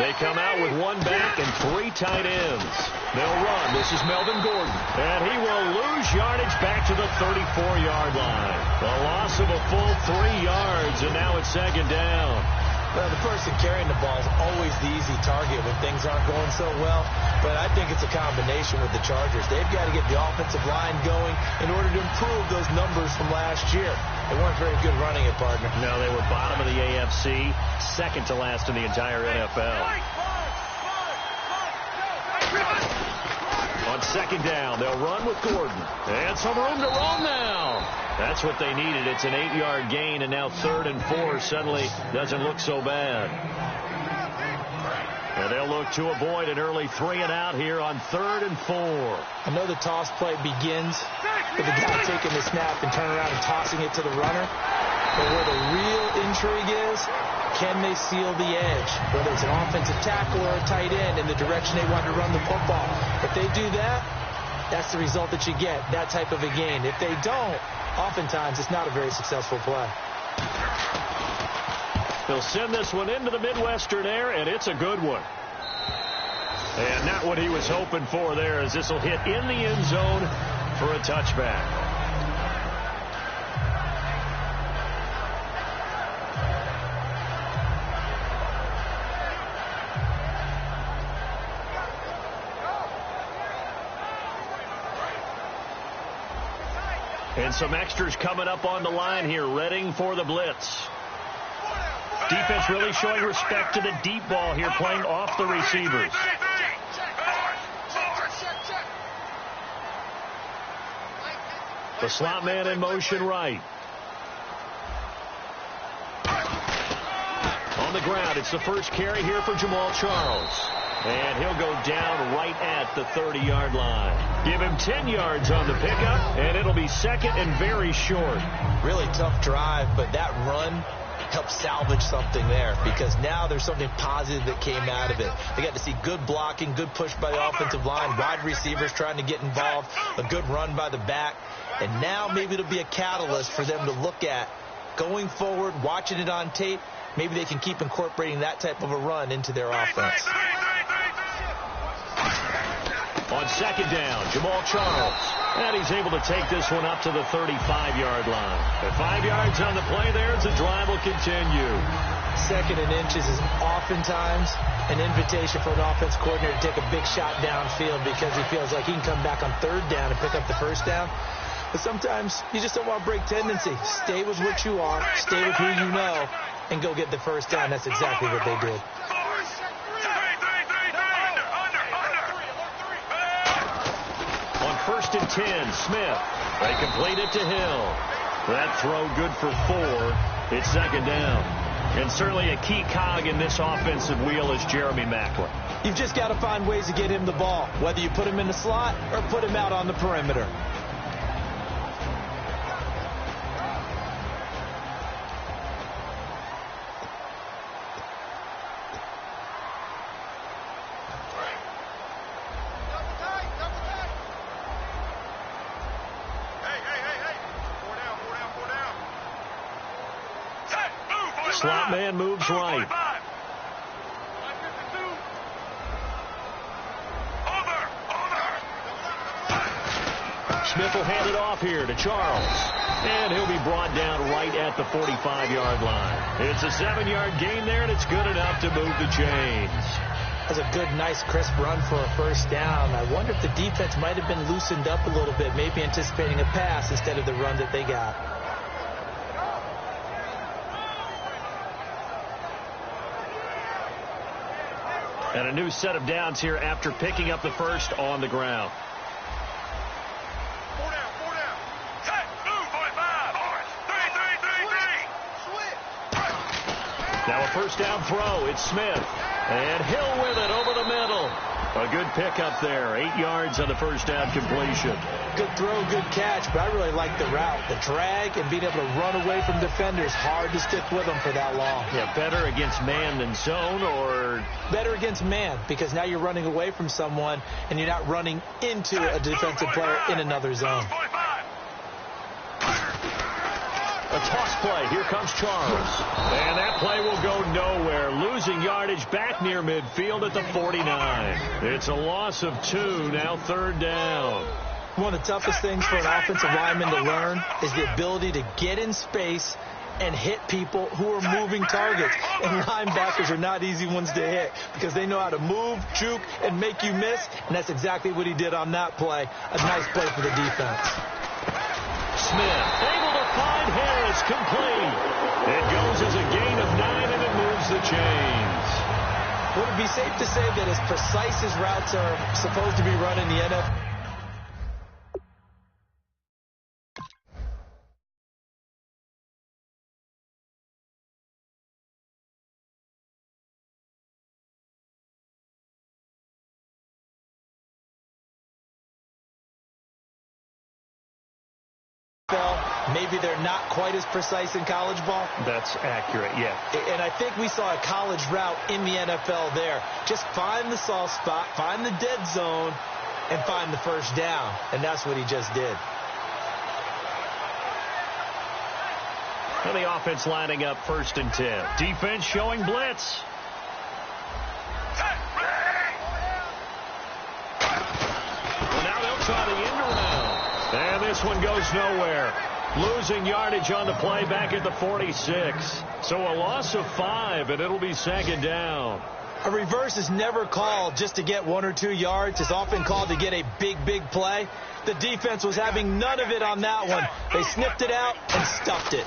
They come out with one back and 3 tight ends. They'll run. This is Melvin Gordon. And he will lose yardage back to the 34-yard line. The loss of a full 3 yards, and now it's 2nd down. Well, the person carrying the ball is always the easy target when things aren't going so well. But I think it's a combination with the Chargers. They've got to get the offensive line going in order to improve those numbers from last year. They weren't very good running it, partner. No, they were bottom of the AFC, second to last in the entire NFL. On 2nd down, they'll run with Gordon. And some room to roam now. That's what they needed. It's an 8-yard gain, and now 3rd and 4 suddenly doesn't look so bad. And they'll look to avoid an early 3 and out here on 3rd and 4. I know the toss play begins with the guy taking the snap and turning around and tossing it to the runner. But where the real intrigue is, can they seal the edge? Whether it's an offensive tackle or a tight end in the direction they want to run the football. If they do that, that's the result that you get, that type of a gain. If they don't, oftentimes it's not a very successful play. They'll send this one into the Midwestern air, and it's a good one. And not what he was hoping for there, as this will hit in the end zone for a touchback. And some extras coming up on the line here, readying for the blitz. Defense really showing respect to the deep ball here, playing off the receivers. The slot man in motion right. On the ground, it's the first carry here for Jamal Charles. And he'll go down right at the 30-yard line. Give him 10 yards on the pickup, and it'll be 2nd and very short. Really tough drive, but that run helped salvage something there, because now there's something positive that came out of it. They got to see good blocking, good push by the offensive line, wide receivers trying to get involved, a good run by the back. And now maybe it'll be a catalyst for them to look at going forward, watching it on tape. Maybe they can keep incorporating that type of a run into their offense. On 2nd down, Jamal Charles. And he's able to take this one up to the 35-yard line. At 5 yards on the play there as the drive will continue. 2nd and inches is oftentimes an invitation for an offense coordinator to take a big shot downfield because he feels like he can come back on 3rd down and pick up the 1st down. But sometimes you just don't want to break tendency. Stay with what you are, stay with who you know, and go get the 1st down. That's exactly what they did. On 1st and 10, Smith. They complete it to Hill. That throw good for 4. It's 2nd down. And certainly a key cog in this offensive wheel is Jeremy Maclin. You've just got to find ways to get him the ball, whether you put him in the slot or put him out on the perimeter. Slot man moves right. Smith will hand it off here to Charles. And he'll be brought down right at the 45-yard line. It's a 7-yard gain there, and it's good enough to move the chains. That's a good, nice, crisp run for a 1st down. I wonder if the defense might have been loosened up a little bit, maybe anticipating a pass instead of the run that they got. And a new set of downs here after picking up the 1st on the ground. Now a 1st down throw. It's Smith. And Hill with it over the middle. A good pickup there. 8 yards on the 1st down completion. Good throw, good catch, but I really like the route. The drag and being able to run away from defenders. Hard to stick with them for that long. Yeah, better against man than zone, or? Better against man, because now you're running away from someone and you're not running into a defensive player in another zone. A toss play. Here comes Charles. And that play will go nowhere. Losing yardage back near midfield at the 49. It's a loss of 2, now 3rd down. One of the toughest things for an offensive lineman to learn is the ability to get in space and hit people who are moving targets. And linebackers are not easy ones to hit because they know how to move, juke, and make you miss. And that's exactly what he did on that play. A nice play for the defense. Smith able to find Harris, complete. It goes as a gain of 9, and it moves the chains. Would it be safe to say that as precise as routes are supposed to be run in the NFL? Maybe they're not quite as precise in college ball. That's accurate, yeah. And I think we saw a college route in the NFL there. Just find the soft spot, find the dead zone, and find the first down. And that's what he just did. And the offense lining up 1st and 10. Defense showing blitz. Well, now they'll try the end around. And this one goes nowhere. Losing yardage on the play back at the 46. So a loss of 5, and it'll be 2nd down. A reverse is never called just to get 1 or 2 yards. It's often called to get a big play. The defense was having none of it on that one. They sniffed it out and stuffed it.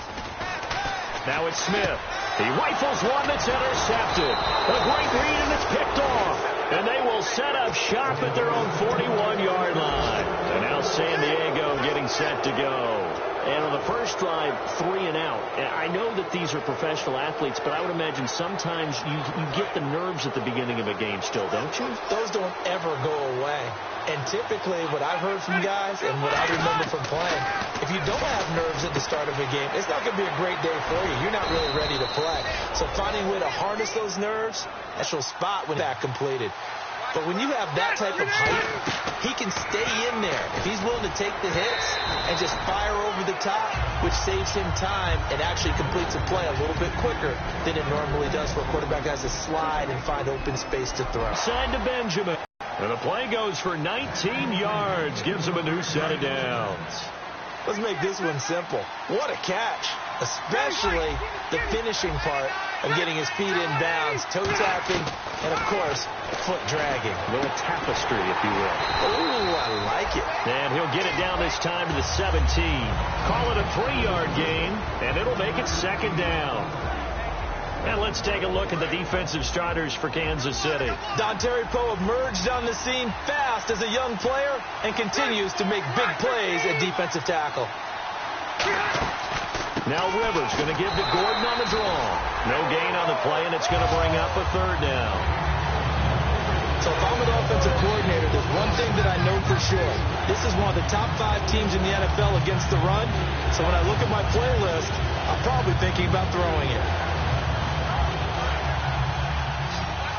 Now it's Smith. He rifles one that's intercepted. A great read, and it's picked off. And they will set up shop at their own 41-yard line. And now San Diego getting set to go. And on the first drive, 3 and out. I know that these are professional athletes, but I would imagine sometimes you get the nerves at the beginning of a game still, don't you? Those don't ever go away. And typically what I've heard from guys and what I remember from playing, if you don't have nerves at the start of a game, it's not going to be a great day for you. You're not really ready to play. So finding a way to harness those nerves, that's your spot when that completed. But when you have that type of height, he can stay in there. If he's willing to take the hits and just fire over the top, which saves him time and actually completes a play a little bit quicker than it normally does for a quarterback that has to slide and find open space to throw. Side to Benjamin. And the play goes for 19 yards, gives him a new set of downs. Let's make this one simple. What a catch, especially the finishing part of getting his feet in bounds, toe tapping, and, of course, foot dragging. A little tapestry, if you will. Oh, I like it. And he'll get it down this time to the 17. Call it a 3-yard gain, and it'll make it 2nd down. And let's take a look at the defensive starters for Kansas City. Dontari Poe emerged on the scene fast as a young player and continues to make big plays at defensive tackle. Now Rivers going to give to Gordon on the draw. No gain on the play, and it's going to bring up a 3rd down. So if I'm an offensive coordinator, there's one thing that I know for sure. This is one of the top 5 teams in the NFL against the run. So when I look at my playlist, I'm probably thinking about throwing it.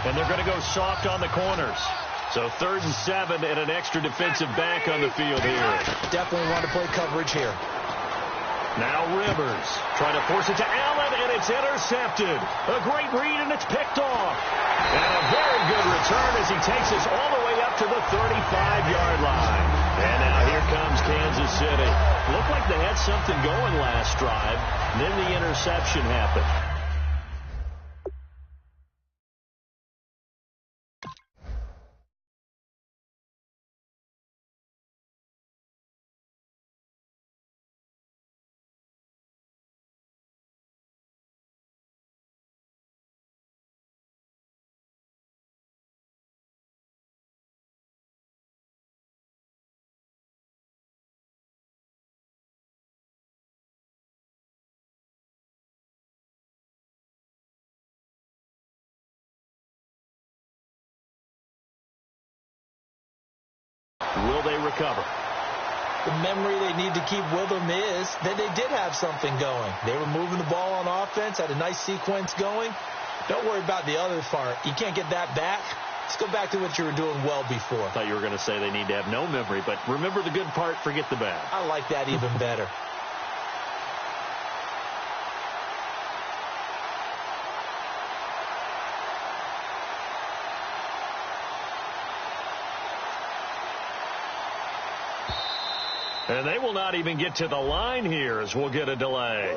And they're going to go soft on the corners. So 3rd and 7 and an extra defensive back on the field here. Definitely want to play coverage here. Now Rivers trying to force it to Allen, and it's intercepted. A great read, and it's picked off. And a very good return as he takes us all the way up to the 35-yard line. And now here comes Kansas City. Looked like they had something going last drive. Then the interception happened. Will they recover? The memory they need to keep with them is that they did have something going. They were moving the ball on offense, had a nice sequence going. Don't worry about the other part. You can't get that back. Let's go back to what you were doing well before. I thought you were going to say they need to have no memory, but remember the good part, forget the bad. I like that even better. And they will not even get to the line here as we'll get a delay.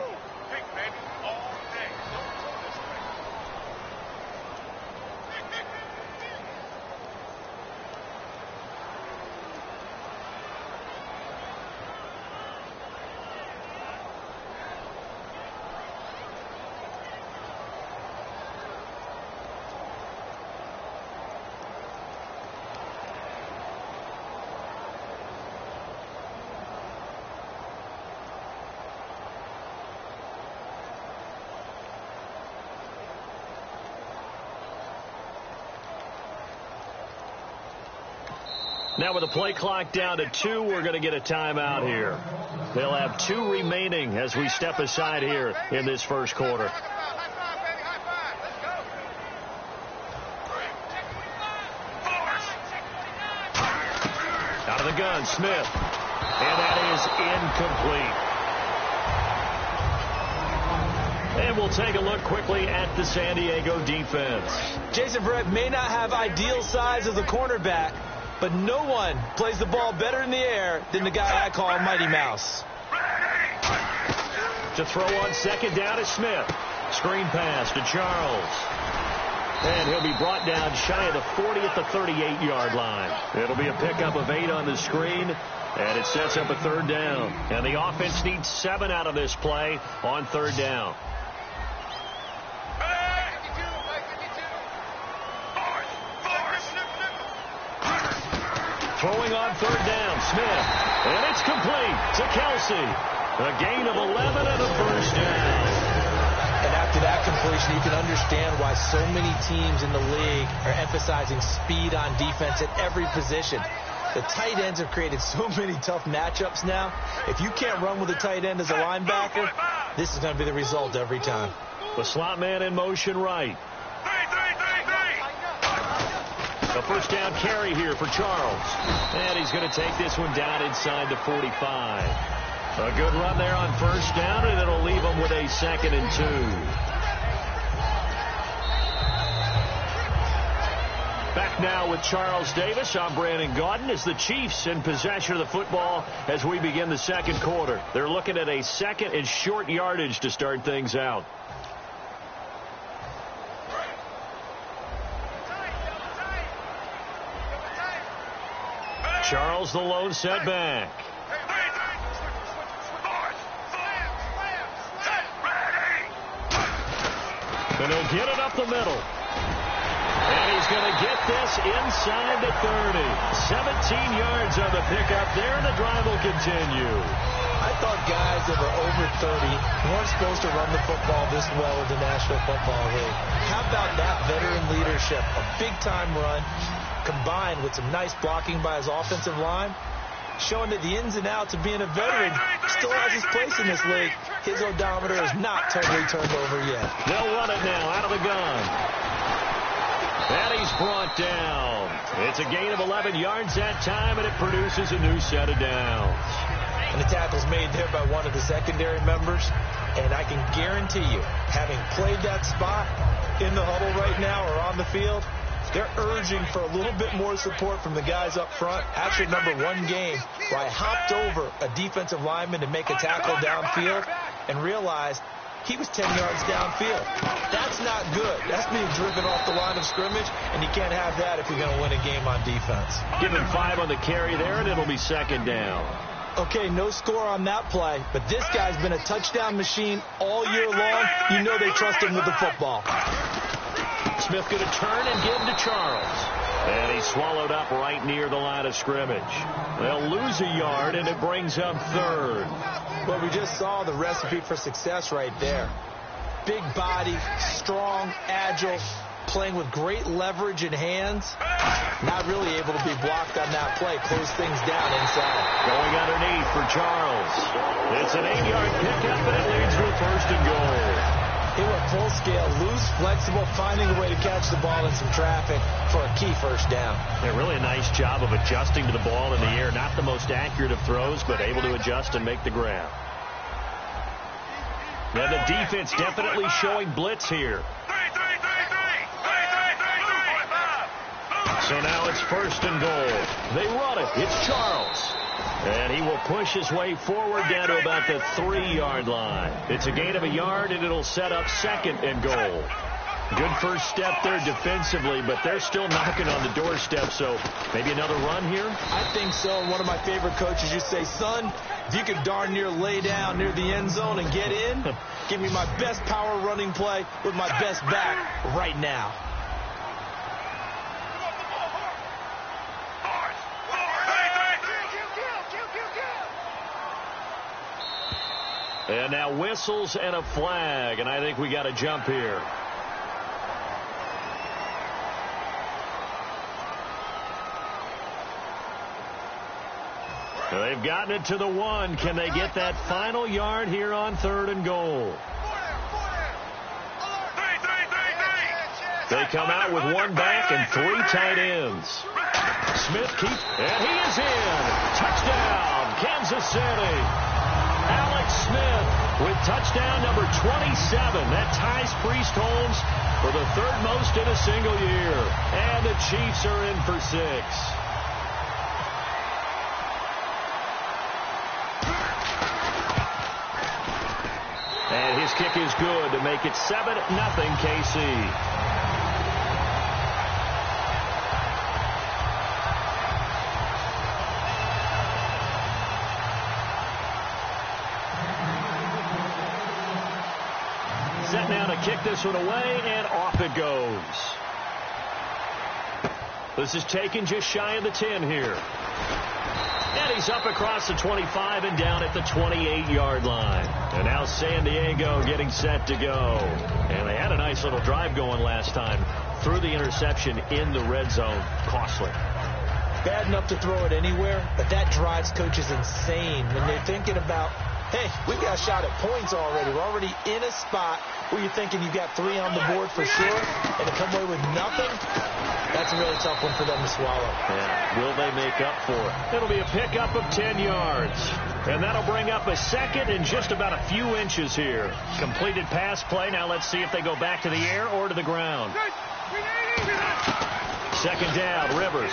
Now with the play clock down to 2, we're going to get a timeout here. They'll have 2 remaining as we step aside here in this first quarter. Out of the gun, Smith. And that is incomplete. And we'll take a look quickly at the San Diego defense. Jason Verrett may not have ideal size as a cornerback, but no one plays the ball better in the air than the guy I call Mighty Mouse. To throw on second down is Smith. Screen pass to Charles. And he'll be brought down shy of the 40 at the 38-yard line. It'll be a pickup of 8 on the screen, and it sets up a third down. And the offense needs 7 out of this play on third down. Throwing on third down, Smith. And it's complete to Kelsey. A gain of 11 and a first down. And after that completion, you can understand why so many teams in the league are emphasizing speed on defense at every position. The tight ends have created so many tough matchups now. If you can't run with a tight end as a linebacker, this is going to be the result every time. The slot man in motion right. A first down carry here for Charles. And he's going to take this one down inside the 45. A good run there on first down, and it'll leave him with a 2nd and 2. Back now with Charles Davis. I'm Brandon Gaudin as the Chiefs in possession of the football as we begin the second quarter. They're looking at a second and short yardage to start things out. Charles the lone setback. And he'll get it up the middle. And he's going to get this inside the 30. 17 yards on the pickup there, and the drive will continue. I thought guys that were over 30 weren't supposed to run the football this well in the National Football League. How about that veteran leadership? A big-time run, combined with some nice blocking by his offensive line, showing that the ins and outs of being a veteran still has his place in this league. His odometer is not totally turned over yet. They'll run it now out of the gun. And he's brought down. It's a gain of 11 yards that time, and it produces a new set of downs. And the tackle's made there by one of the secondary members. And I can guarantee you, having played that spot in the huddle right now or on the field, they're urging for a little bit more support from the guys up front. Actually, remember one game where I hopped over a defensive lineman to make a tackle downfield and realized he was 10 yards downfield. That's not good. That's being driven off the line of scrimmage, and you can't have that if you're going to win a game on defense. Give him 5 on the carry there, and it'll be second down. Okay, no score on that play, but this guy's been a touchdown machine all year long. You know they trust him with the football. Smith going to turn and give him to Charles. And he's swallowed up right near the line of scrimmage. They'll lose a yard, and it brings up third. Well, we just saw the recipe for success right there. Big body, strong, agile, playing with great leverage in hands. Not really able to be blocked on that play. Close things down inside. Going underneath for Charles. It's an 8-yard pickup, and it leads to a first and goal. He went full scale, loose, flexible, finding a way to catch the ball in some traffic for a key first down. Yeah, really a nice job of adjusting to the ball in the air. Not the most accurate of throws, but able to adjust and make the grab. Now the defense definitely showing blitz here. So now it's first and goal. They run it. It's Charles. And he will push his way forward down to about the 3-yard line. It's a gain of a yard, and it'll set up 2nd and goal. Good first step there defensively, but they're still knocking on the doorstep, so maybe another run here? I think so. One of my favorite coaches used to say, son, if you could darn near lay down near the end zone and get in, give me my best power running play with my best back right now. And now whistles and a flag, and I think we got a jump here. They've gotten it to the 1. Can they get that final yard here on 3rd and goal? They come out with 1 back and 3 tight ends. Smith keeps, and he is in. Touchdown, Kansas City. Alex Smith with touchdown number 27. That ties Priest Holmes for the 3rd most in a single year. And the Chiefs are in for 6. And his kick is good to make it 7-0 KC. Set now to kick this one away, and off it goes. This is taken just shy of the 10 here. And he's up across the 25 and down at the 28-yard line. And now San Diego getting set to go. And they had a nice little drive going last time. Threw the interception in the red zone. Costly. Bad enough to throw it anywhere, but that drives coaches insane when they're thinking about, hey, we got a shot at points already. We're already in a spot where you're thinking you got 3 on the board for sure, and to come away with nothing, that's a really tough one for them to swallow. Yeah. Will they make up for it? It'll be a pickup of 10 yards. And that'll bring up a 2nd and just about a few inches here. Completed pass play. Now let's see if they go back to the air or to the ground. 2nd down, Rivers.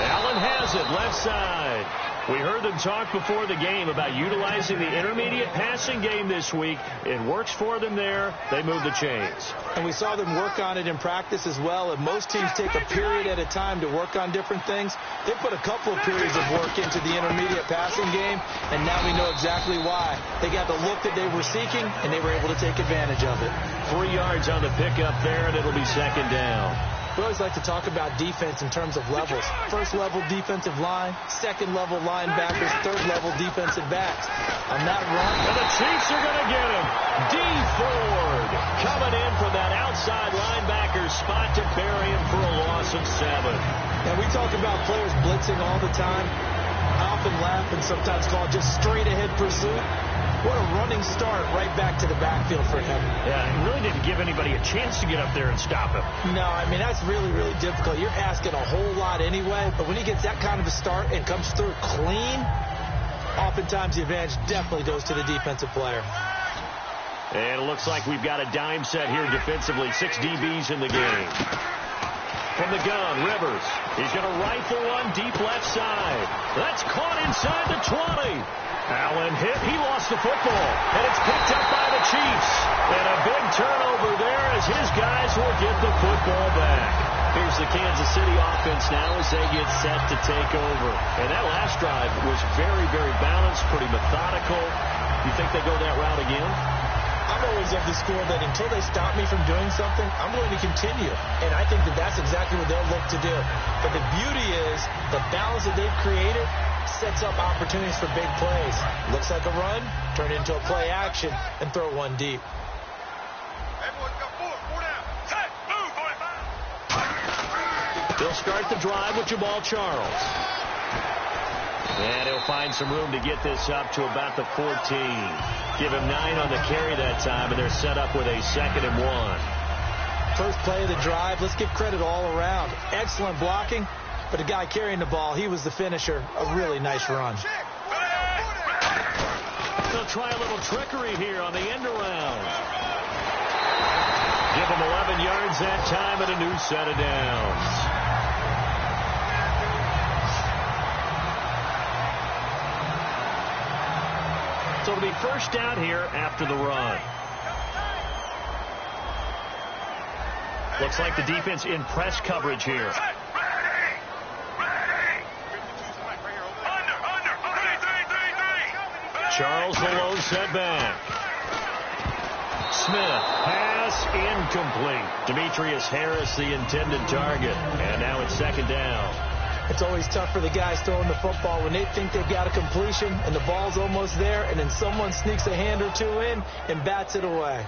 Allen has it, left side. We heard them talk before the game about utilizing the intermediate passing game this week. It works for them there. They move the chains. And we saw them work on it in practice as well. And most teams take a period at a time to work on different things. They put a couple of periods of work into the intermediate passing game, and now we know exactly why. They got the look that they were seeking, and they were able to take advantage of it. 3 yards on the pickup there, and it'll be 2nd down. We always like to talk about defense in terms of levels. 1st level defensive line, 2nd level linebackers, 3rd level defensive backs. On that run, and the Chiefs are going to get him. D. Ford coming in from that outside linebacker spot to bury him for a loss of 7. And we talk about players blitzing all the time. I often laugh and sometimes call it just straight ahead pursuit. What a running start right back to the backfield for him. Yeah, he really didn't give anybody a chance to get up there and stop him. No, I mean, that's really, really difficult. You're asking a whole lot anyway, but when he gets that kind of a start and comes through clean, oftentimes the advantage definitely goes to the defensive player. And it looks like we've got a dime set here defensively. 6 DBs in the game. From the gun, Rivers. He's going to rifle one deep left side. That's caught inside the 20. Allen hit. He lost the football. And it's picked up by the Chiefs. And a big turnover there as his guys will get the football back. Here's the Kansas City offense now as they get set to take over. And that last drive was very, very balanced, pretty methodical. You think they go that route again? I'm always of the school that until they stop me from doing something, I'm going to continue. And I think that that's exactly what they'll look to do. But the beauty is the balance that they've created sets up opportunities for big plays. Looks like a run, turn it into a play action, and throw one deep. They'll start the drive with Jamal Charles. And he'll find some room to get this up to about the 14. Give him 9 on the carry that time, and they're set up with a 2nd and 1. First play of the drive, let's give credit all around. Excellent blocking, but the guy carrying the ball, he was the finisher. A really nice run. They'll try a little trickery here on the end around. Give him 11 yards that time and a new set of downs. So it'll be first down here after the run. Looks like the defense in press coverage here. Charles the low setback. Smith, pass incomplete. Demetrius Harris, the intended target. And now it's second down. It's always tough for the guys throwing the football when they think they've got a completion and the ball's almost there, and then someone sneaks a hand or two in and bats it away.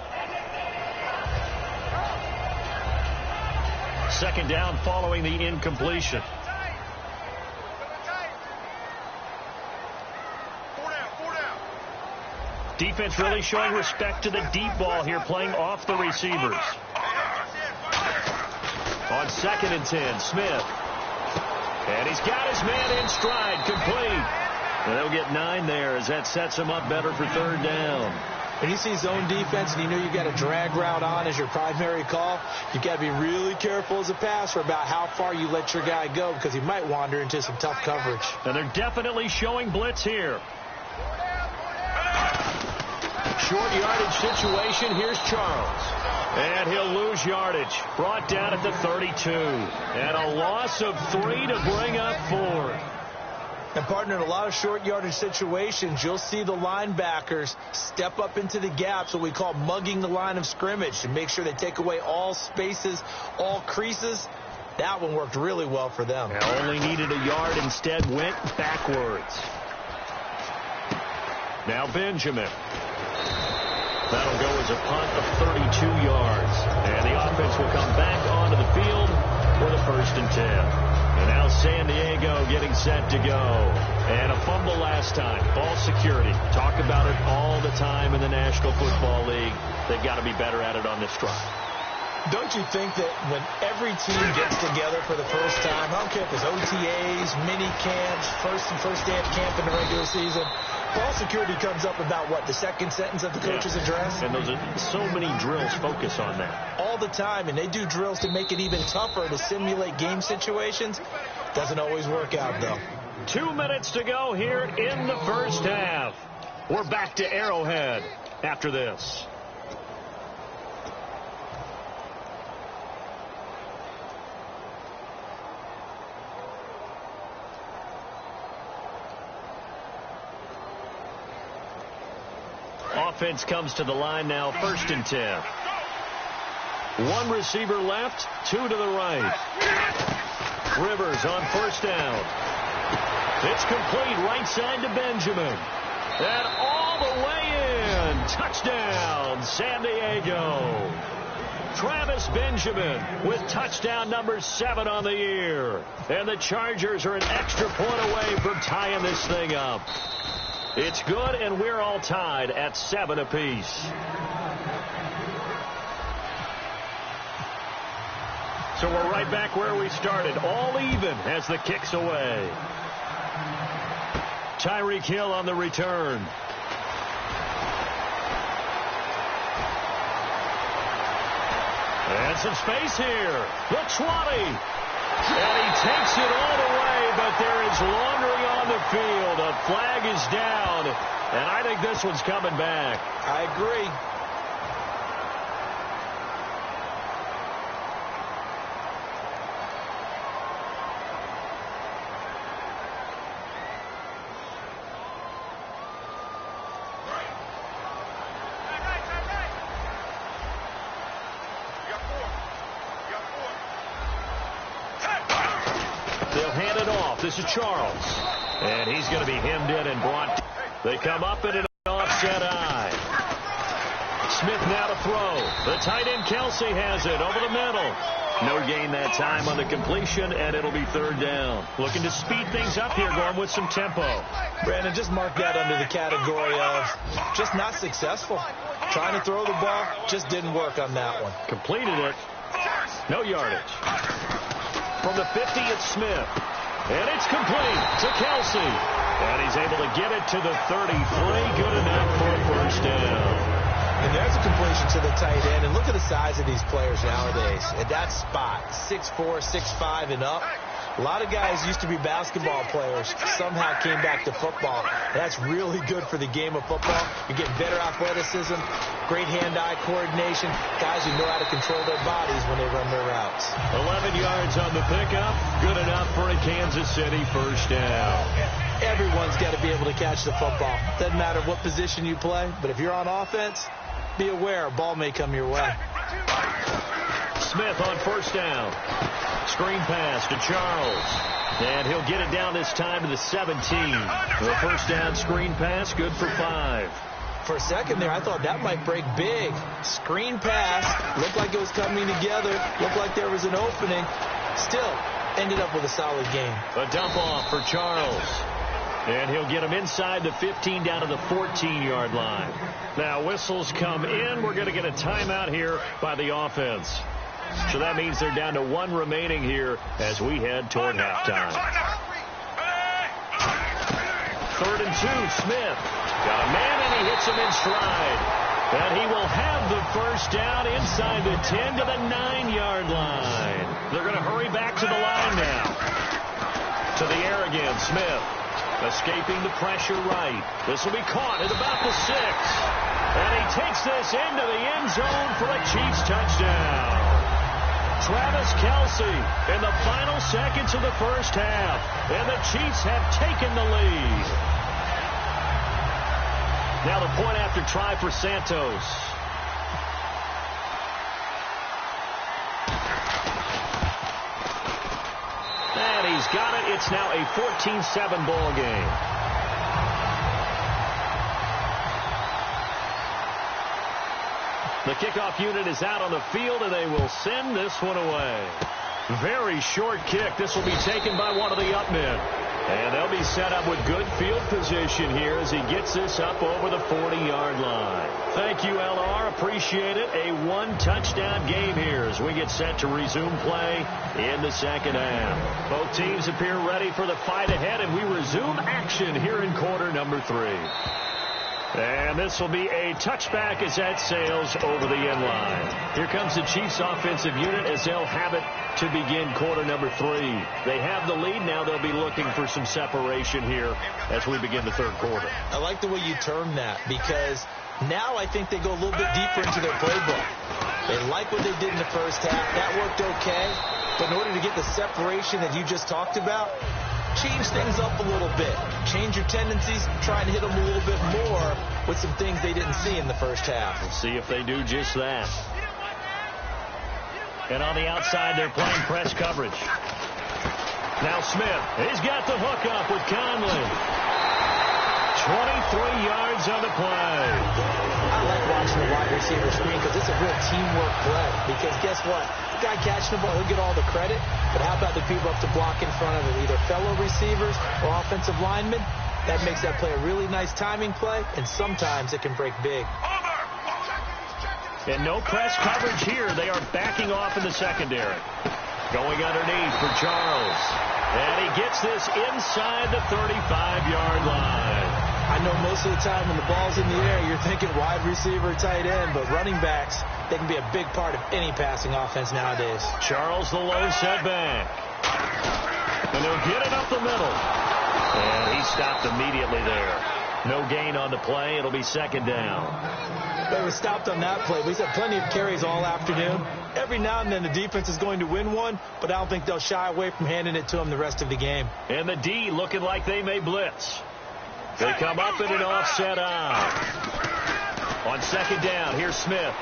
Second down following the incompletion. Defense really showing respect to the deep ball here, playing off the receivers. On 2nd and 10, Smith. And he's got his man in stride, complete. And they'll get 9 there as that sets him up better for third down. When you see zone defense and you know you've got a drag route on as your primary call, you've got to be really careful as a passer about how far you let your guy go because he might wander into some tough coverage. And they're definitely showing blitz here. Short yardage situation. Here's Charles. And he'll lose yardage. Brought down at the 32. And a loss of 3 to bring up 4. And, partner, in a lot of short yardage situations, you'll see the linebackers step up into the gaps, what we call mugging the line of scrimmage, to make sure they take away all spaces, all creases. That one worked really well for them. Only needed a yard, instead went backwards. Now Benjamin. That'll go as a punt of 32 yards. And the offense will come back onto the field for the 1st and 10. And now San Diego getting set to go. And a fumble last time. Ball security. Talk about it all the time in the National Football League. They've got to be better at it on this drive. Don't you think that when every team gets together for the first time, I don't care if it's OTAs, mini camps, first day of camp in the regular season, ball security comes up about what, the second sentence of the coach's address? And those are so many drills focus on that. All the time, and they do drills to make it even tougher to simulate game situations. Doesn't always work out, though. 2 minutes to go here in the first half. We're back to Arrowhead after this. Offense comes to the line now, 1st and 10. 1 receiver left, 2 to the right. Rivers on 1st down. It's complete, right side to Benjamin. And all the way in. Touchdown, San Diego. Travis Benjamin with touchdown number 7 on the year. And the Chargers are an extra point away from tying this thing up. It's good, and we're all tied at 7 apiece. So we're right back where we started, all even as the kick's away. Tyreek Hill on the return. And some space here. Look, 20. And he takes it all the way, but there is laundering on the field. A flag is down, and I think this one's coming back. I agree. This is Charles. And he's going to be hemmed in and brought. They come up in an offset eye. Smith now to throw. The tight end Kelsey has it over the middle. No gain that time on the completion, and it'll be 3rd down. Looking to speed things up here, going with some tempo. Brandon, just mark that under the category of just not successful. Trying to throw the ball, just didn't work on that one. Completed it. No yardage. From the 50, it's Smith. And it's complete to Kelsey. And he's able to get it to the 33. Good enough for a 1st down. And there's a completion to the tight end. And look at the size of these players nowadays. At that spot, 6'4", 6'5", and up. A lot of guys used to be basketball players, somehow came back to football. That's really good for the game of football. You're getting better athleticism, great hand-eye coordination, guys who know how to control their bodies when they run their routes. 11 yards on the pickup, good enough for a Kansas City first down. Everyone's got to be able to catch the football. Doesn't matter what position you play, but if you're on offense, be aware a ball may come your way. Smith on first down. Screen pass to Charles. And he'll get it down this time to the 17. The first down screen pass, good for 5. For a second there, I thought that might break big. Screen pass, looked like it was coming together, looked like there was an opening. Still, ended up with a solid game. A dump off for Charles. And he'll get him inside the 15 down to the 14-yard line. Now whistles come in. We're going to get a timeout here by the offense. So that means they're down to 1 remaining here as we head toward halftime. 3rd and 2, Smith. Got a man and he hits him in stride. And he will have the first down inside the 10 to the 9-yard line. They're going to hurry back to the line now. To the air again, Smith. Escaping the pressure right. This will be caught at about the 6. And he takes this into the end zone for a Chiefs touchdown. Travis Kelce in the final seconds of the first half. And the Chiefs have taken the lead. Now the point after try for Santos. And he's got it. It's now a 14-7 ball game. The kickoff unit is out on the field, and they will send this one away. Very short kick. This will be taken by one of the up men. And they'll be set up with good field position here as he gets this up over the 40-yard line. Thank you, LR. Appreciate it. A 1-touchdown game here as we get set to resume play in the second half. Both teams appear ready for the fight ahead, and we resume action here in quarter number 3. And this will be a touchback as that sails over the end line. Here comes the Chiefs offensive unit as they'll have it to begin quarter number 3. They have the lead. Now they'll be looking for some separation here as we begin the third quarter. I like the way you term that because now I think they go a little bit deeper into their playbook. They like what they did in the first half. That worked okay. But in order to get the separation that you just talked about, change things up a little bit. Change your tendencies. Try and hit them a little bit more with some things they didn't see in the first half. We'll see if they do just that. And on the outside, they're playing press coverage. Now Smith. He's got the hook up with Conley. 23 yards on the play. I like watching the wide receiver screen because it's a real teamwork play. Because guess what? The guy catching the ball, he'll get all the credit. But how about the people up to block in front of him? Either fellow receivers or offensive linemen. That makes that play a really nice timing play. And sometimes it can break big. And no press coverage here. They are backing off in the secondary. Going underneath for Charles. And he gets this inside the 35-yard line. I know most of the time when the ball's in the air, you're thinking wide receiver, tight end, but running backs, they can be a big part of any passing offense nowadays. Charles the lone setback. And they'll get it up the middle. And he stopped immediately there. No gain on the play. It'll be second down. They were stopped on that play. We've had plenty of carries all afternoon. Every now and then the defense is going to win one, but I don't think they'll shy away from handing it to them the rest of the game. And the D looking like they may blitz. They come up in an offset eye. On second down, here's Smith.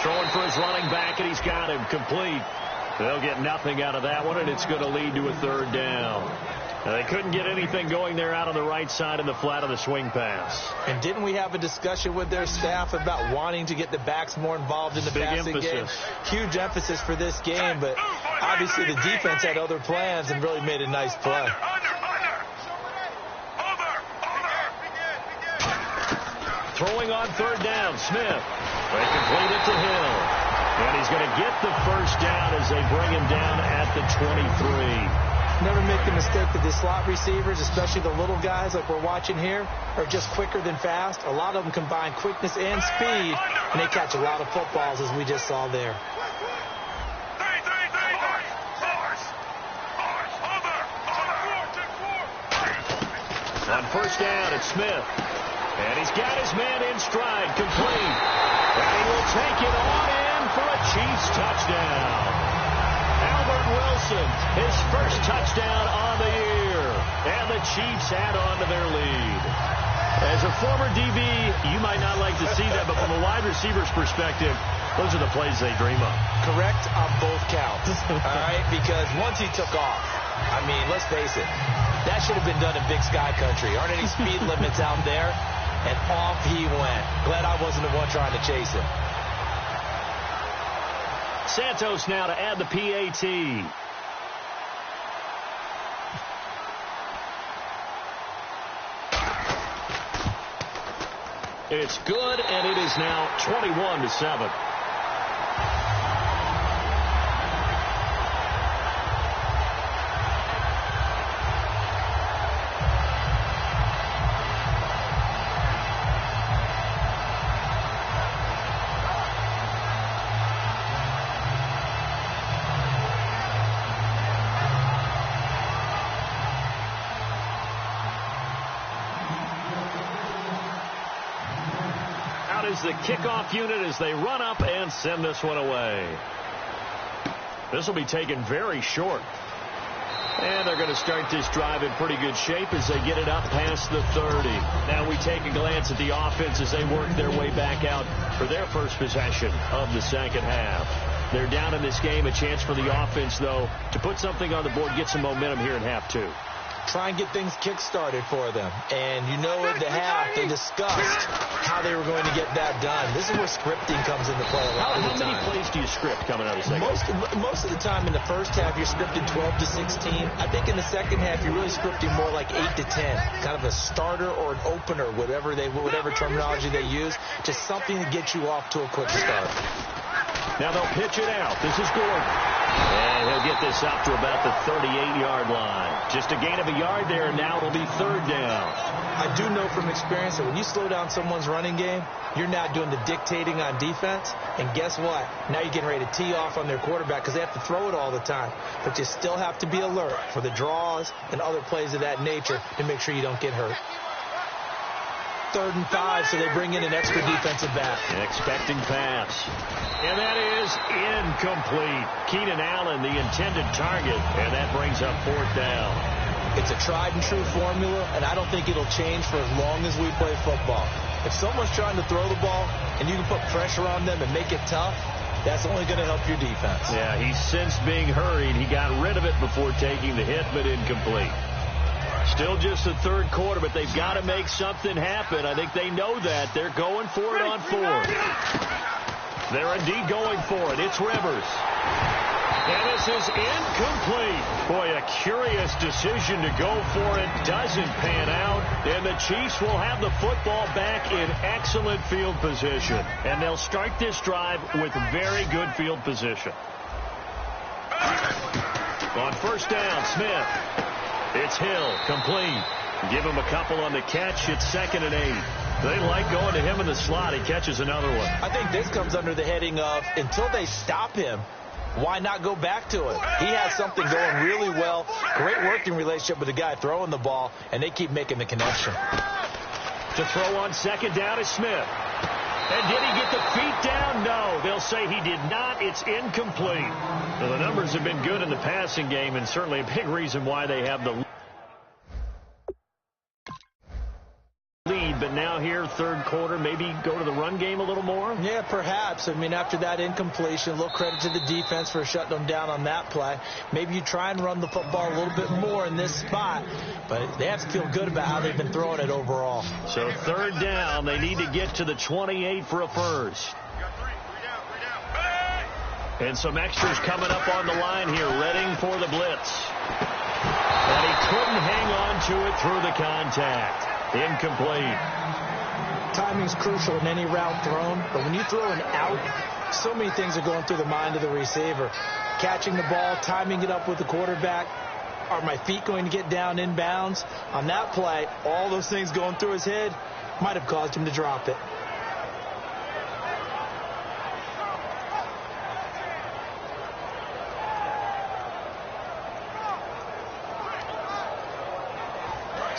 Throwing for his running back, and he's got him complete. They'll get nothing out of that one, and it's going to lead to a third down. Now, they couldn't get anything going there out on the right side in the flat of the swing pass. And didn't we have a discussion with their staff about wanting to get the backs more involved in the passing game? Huge emphasis for this game, but obviously the defense had other plans and really made a nice play. Throwing on third down, Smith. They complete it to Hill. And he's going to get the first down as they bring him down at the 23. Never make the mistake that the slot receivers, especially the little guys like we're watching here, are just quicker than fast. A lot of them combine quickness and speed, and they catch a lot of footballs, as we just saw there. On first down, it's Smith. And he's got his man in stride, complete. And he will take it on in for a Chiefs touchdown. Albert Wilson, his first touchdown on the year. And the Chiefs add on to their lead. As a former DB, you might not like to see that, but from a wide receiver's perspective, those are the plays they dream of. Correct on both counts, all right? Because once he took off, I mean, let's face it, that should have been done in Big Sky Country. Aren't any speed limits out there? And off he went. Glad I wasn't the one trying to chase him. Santos now to add the PAT. It's good, and it is now 21-7. Is the kickoff unit as they run up and send this one away. This will be taken very short. And they're going to start this drive in pretty good shape as they get it up past the 30. Now we take a glance at the offense as they work their way back out for their first possession of the second half. They're down in this game. A chance for the offense, though, to put something on the board, get some momentum here in half two. Try and get things kick-started for them. And you know at the half, they discussed how they were going to get that done. This is where scripting comes into play a lot of the time. How many plays do you script coming out of the second half? Most of the time in the first half, you're scripting 12 to 16. I think in the second half, you're really scripting more like 8 to 10. Kind of a starter or an opener, whatever terminology they use. Just something to get you off to a quick start. Now they'll pitch it out. This is Gordon. And he'll get this up to about the 38-yard line. Just a gain of a yard there, and now it'll be third down. I do know from experience that when you slow down someone's running game, you're not doing the dictating on defense. And guess what? Now you're getting ready to tee off on their quarterback because they have to throw it all the time. But you still have to be alert for the draws and other plays of that nature to make sure you don't get hurt. 3rd and 5, so they bring in an extra defensive back. An expecting pass. And that is incomplete. Keenan Allen, the intended target, and that brings up 4th down. It's a tried-and-true formula, and I don't think it'll change for as long as we play football. If someone's trying to throw the ball and you can put pressure on them and make it tough, that's only going to help your defense. Yeah, he's since being hurried. He got rid of it before taking the hit, but incomplete. Still just the third quarter, but they've got to make something happen. I think they know that. They're going for it on 4th. They're indeed going for it. It's Rivers. And this is incomplete. Boy, a curious decision to go for it. Doesn't pan out. And the Chiefs will have the football back in excellent field position. And they'll start this drive with very good field position. On first down, Smith. It's Hill, complete. Give him a couple on the catch. It's 2nd and 8. They like going to him in the slot. He catches another one. I think this comes under the heading of, until they stop him, why not go back to it? He has something going really well. Great working relationship with the guy throwing the ball, and they keep making the connection. To throw on 2nd down is Smith. And did he get the feet down? No. They'll say he did not. It's incomplete. Now, the numbers have been good in the passing game, and certainly a big reason why they have the lead. But now here, third quarter, maybe go to the run game a little more? Yeah, perhaps. I mean, after that incompletion, a little credit to the defense for shutting them down on that play. Maybe you try and run the football a little bit more in this spot, but they have to feel good about how they've been throwing it overall. So 3rd down, they need to get to the 28 for a first. And some extras coming up on the line here, readying for the blitz. And he couldn't hang on to it through the contact. Incomplete. Timing's crucial in any route thrown, but when you throw an out, so many things are going through the mind of the receiver. Catching the ball, timing it up with the quarterback. Are my feet going to get down inbounds? On that play, all those things going through his head might have caused him to drop it.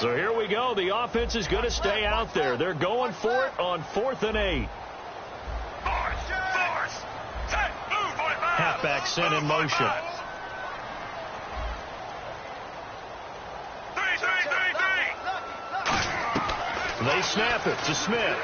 So here we go. The offense is going to stay out there. They're going for it on 4th and 8. Halfback sent in motion. They snap it to Smith.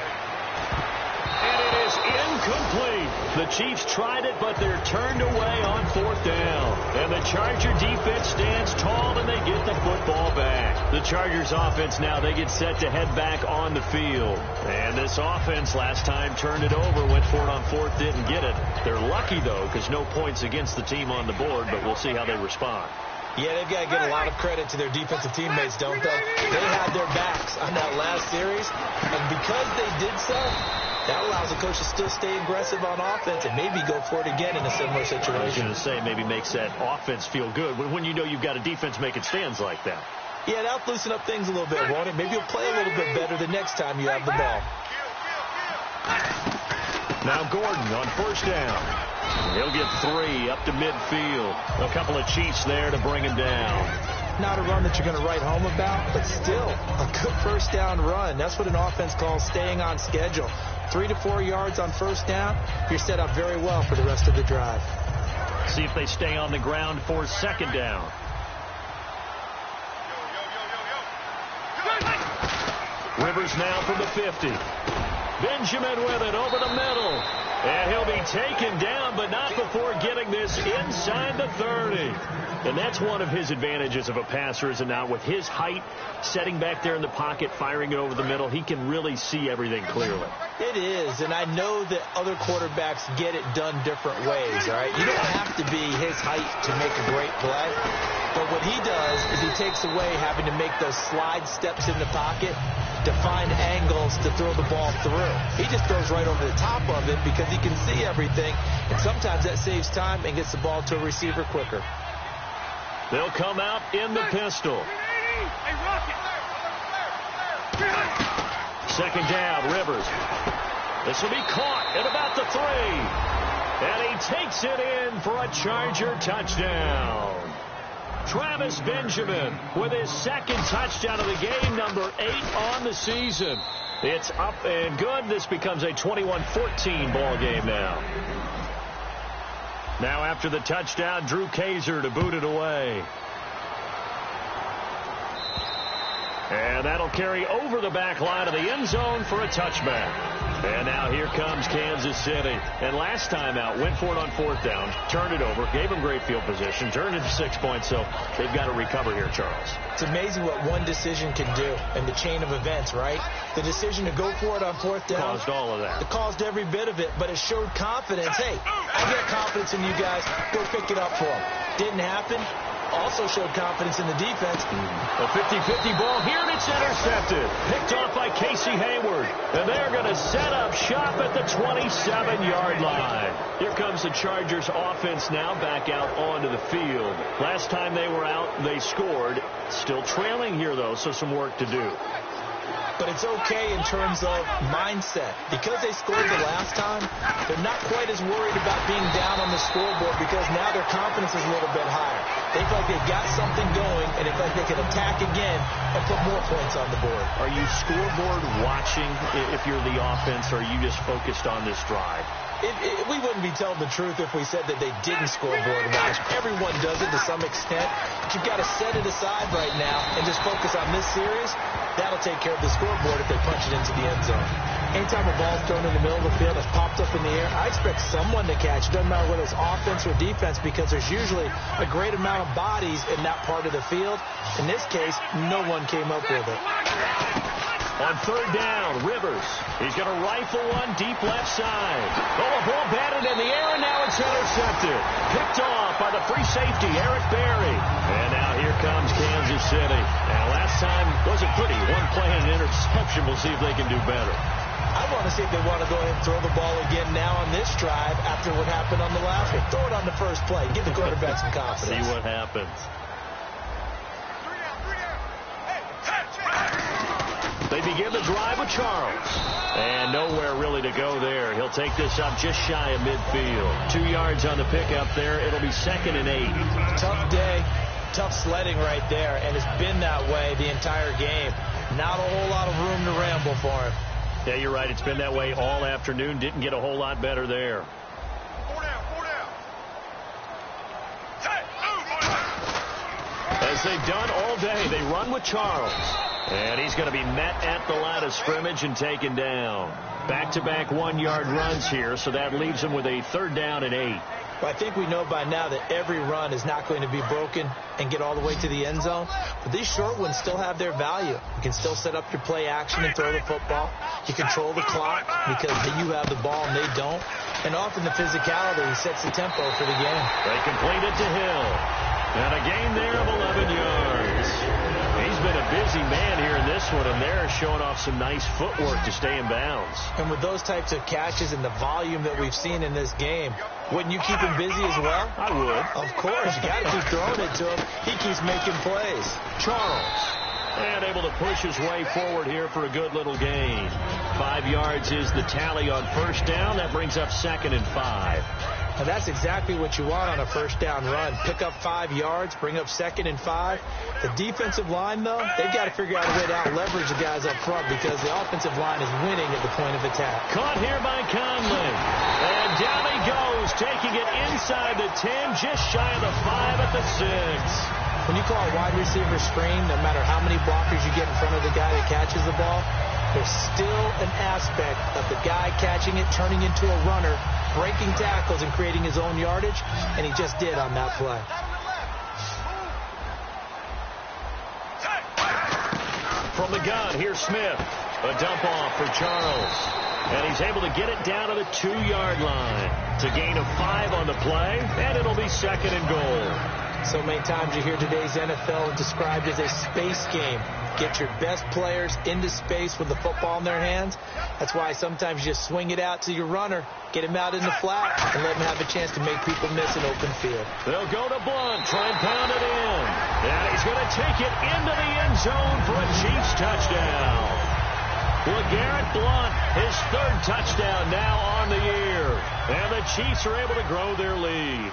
And it is incomplete. The Chiefs tried it, but they're turned away on 4th down. And the Charger defense stands tall, and they get the football back. The Chargers offense now, they get set to head back on the field. And this offense last time turned it over, went for it on 4th, didn't get it. They're lucky, though, because no points against the team on the board, but we'll see how they respond. Yeah, they've got to give a lot of credit to their defensive teammates, don't they? They had their backs on that last series, and because they did so, that allows the coach to still stay aggressive on offense and maybe go for it again in a similar situation. I was going to say, maybe makes that offense feel good when you know you've got a defense making stands like that. Yeah, that'll loosen up things a little bit, won't it? Maybe you'll play a little bit better the next time you have the ball. Now Gordon on 1st down. He'll get 3 up to midfield. A couple of Chiefs there to bring him down. Not a run that you're going to write home about, but still a good 1st down run. That's what an offense calls staying on schedule. 3 to 4 yards on 1st down. You're set up very well for the rest of the drive. See if they stay on the ground for 2nd down. Rivers now from the 50. Benjamin with it over the middle. And he'll be taken down, but not before getting this inside the 30. And that's one of his advantages of a passer, is now with his height, setting back there in the pocket, firing it over the middle, he can really see everything clearly. It is, and I know that other quarterbacks get it done different ways, all right? You don't have to be his height to make a great play. But what he does is he takes away having to make those slide steps in the pocket to find angles to throw the ball through. He just throws right over the top of it because he can see everything, and sometimes that saves time and gets the ball to a receiver quicker. They'll come out in the pistol. 2nd down, Rivers. This will be caught at about the 3. And he takes it in for a Charger touchdown. Travis Benjamin with his 2nd touchdown of the game, number 8 on the season. It's up and good. This becomes a 21-14 ball game now. Now after the touchdown, Drew Kaiser to boot it away. And that'll carry over the back line of the end zone for a touchback. And now here comes Kansas City. And last time out, went for it on 4th down, turned it over, gave him great field position, turned it to 6 points, so they've got to recover here, Charles. It's amazing what one decision can do in the chain of events, right? The decision to go for it on 4th down. Caused all of that. It caused every bit of it, but it showed confidence. Hey, I got confidence in you guys. Go pick it up for them. Didn't happen. Also showed confidence in the defense. A 50-50 ball here, and it's intercepted. Picked off by Casey Hayward. And they're going to set up shop at the 27-yard line. Here comes the Chargers offense now back out onto the field. Last time they were out, they scored. Still trailing here, though, so some work to do. But it's okay in terms of mindset. Because they scored the last time, they're not quite as worried about being down on the scoreboard because now their confidence is a little bit higher. They feel like they've got something going, and they feel like they can attack again and put more points on the board. Are you scoreboard watching if you're the offense, or are you just focused on this drive? We wouldn't be telling the truth if we said that they didn't scoreboard watch. Everyone does it to some extent. But you've got to set it aside right now and just focus on this series. That'll take care of the scoreboard if they punch it into the end zone. Anytime a ball's thrown in the middle of the field that's popped up in the air, I expect someone to catch. It doesn't matter whether it's offense or defense because there's usually a great amount of bodies in that part of the field. In this case, no one came up with it. On 3rd down, Rivers. He's going to rifle one deep left side. Oh, a ball batted in the air, and now it's intercepted. Picked off by the free safety, Eric Berry. And now here comes Kansas City. And last time wasn't pretty. One play and an interception. We'll see if they can do better. I want to see if they want to go ahead and throw the ball again now on this drive after what happened on the last one. Throw it on the first play. Give the quarterback some confidence. See what happens. They begin the drive with Charles. And nowhere really to go there. He'll take this up just shy of midfield. 2 yards on the pickup there. It'll be 2nd and 8. Tough day. Tough sledding right there, and it's been that way the entire game. Not a whole lot of room to ramble for him. Yeah, you're right. It's been that way all afternoon. Didn't get a whole lot better there. As they've done all day, they run with Charles. And he's going to be met at the line of scrimmage and taken down. Back-to-back one-yard runs here, so that leaves him with a 3rd down and 8. Well, I think we know by now that every run is not going to be broken and get all the way to the end zone. But these short ones still have their value. You can still set up your play action and throw the football. You control the clock because you have the ball and they don't. And often the physicality sets the tempo for the game. They complete it to Hill. And a gain there of 11 yards. He's been a busy man here in this one, and they're showing off some nice footwork to stay in bounds. And with those types of catches and the volume that we've seen in this game, wouldn't you keep him busy as well? I would. Of course. You got to keep throwing it to him. He keeps making plays. Charles. And able to push his way forward here for a good little gain. 5 yards is the tally on 1st down. That brings up 2nd and 5. And that's exactly what you want on a 1st down run. Pick up 5 yards, bring up 2nd and 5. The defensive line, though, they've got to figure out a way to out-leverage the guys up front because the offensive line is winning at the point of attack. Caught here by Conley. And down he goes, taking it inside the 10, just shy of the 5 at the 6. When you call a wide receiver screen, no matter how many blockers you get in front of the guy that catches the ball, there's still an aspect of the guy catching it, turning into a runner, breaking tackles and creating his own yardage, and he just did on that play. From the gun, here's Smith. A dump off for Charles. And he's able to get it down to the 2-yard line. It's a gain of 5 on the play, and it'll be 2nd and goal. So many times you hear today's NFL described as a space game. Get your best players into space with the football in their hands. That's why sometimes you just swing it out to your runner, get him out in the flat, and let him have a chance to make people miss an open field. They'll go to Blunt, try and pound it in. And he's going to take it into the end zone for a Chiefs touchdown. LeGarrette Blunt, his 3rd touchdown now on the year. And the Chiefs are able to grow their lead.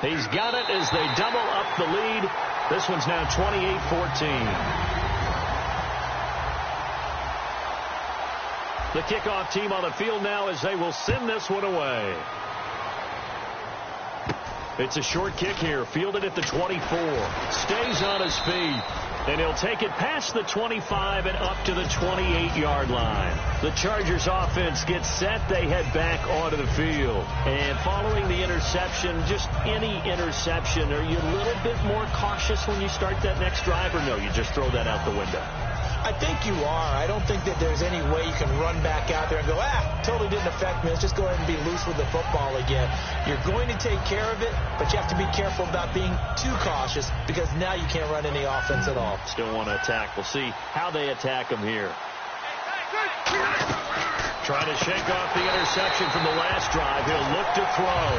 He's got it as they double up the lead. This one's now 28-14. The kickoff team on the field now as they will send this one away. It's a short kick here, fielded at the 24. Stays on his feet. And he'll take it past the 25 and up to the 28-yard line. The Chargers offense gets set. They head back onto the field. And following the interception, just any interception, are you a little bit more cautious when you start that next drive, or no, you just throw that out the window? I think you are. I don't think that there's any way you can run back out there and go, totally didn't affect me. Let's just go ahead and be loose with the football again. You're going to take care of it, but you have to be careful about being too cautious because now you can't run any offense at all. Still want to attack. We'll see how they attack him here. Trying to shake off the interception from the last drive. He'll look to throw.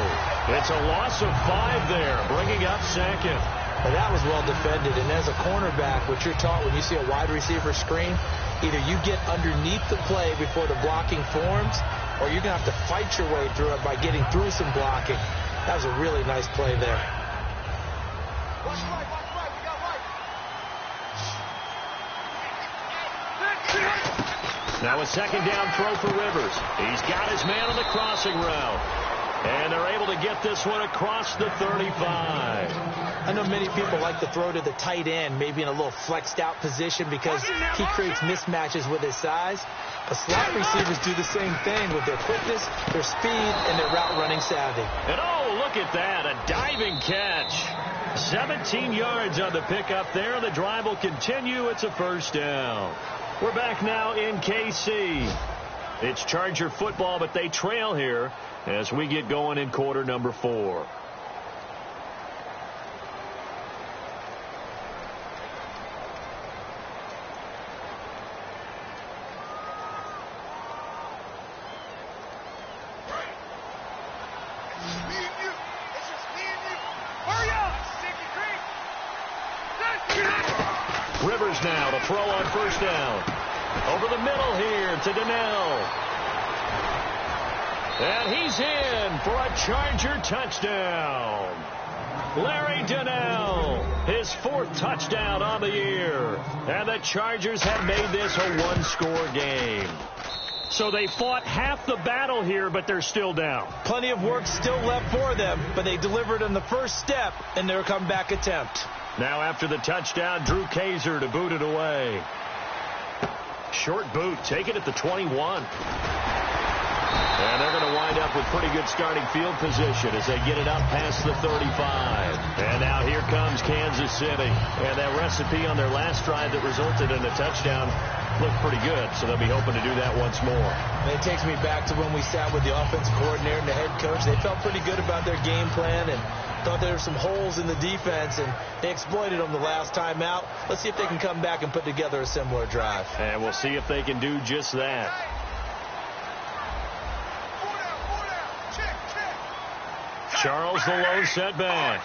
It's a loss of 5 there, bringing up 2nd. Well, that was well defended, and as a cornerback, what you're taught when you see a wide receiver screen, either you get underneath the play before the blocking forms, or you're going to have to fight your way through it by getting through some blocking. That was a really nice play there. Now a 2nd down throw for Rivers. He's got his man on the crossing route. And they're able to get this one across the 35. I know many people like to throw to the tight end, maybe in a little flexed out position because he creates mismatches with his size. But slot receivers do the same thing with their quickness, their speed, and their route running savvy. And oh, look at that, a diving catch. 17 yards on the pickup there. The drive will continue. It's a 1st down. We're back now in KC. It's Charger football, but they trail here as we get going in quarter number 4. Rivers now to throw on 1st down. Over the middle here to Donnell. And he's in for a Charger touchdown. Larry Donnell, his 4th touchdown on the year. And the Chargers have made this a one-score game. So they fought half the battle here, but they're still down. Plenty of work still left for them, but they delivered on the first step in their comeback attempt. Now after the touchdown, Drew Kaiser to boot it away. Short boot, take it at the 21. And they're going to wind up with pretty good starting field position as they get it up past the 35. And now here comes Kansas City. And that recipe on their last drive that resulted in a touchdown looked pretty good, so they'll be hoping to do that once more. And it takes me back to when we sat with the offensive coordinator and the head coach. They felt pretty good about their game plan and thought there were some holes in the defense, and they exploited them the last time out. Let's see if they can come back and put together a similar drive. And we'll see if they can do just that. Charles the lone setback.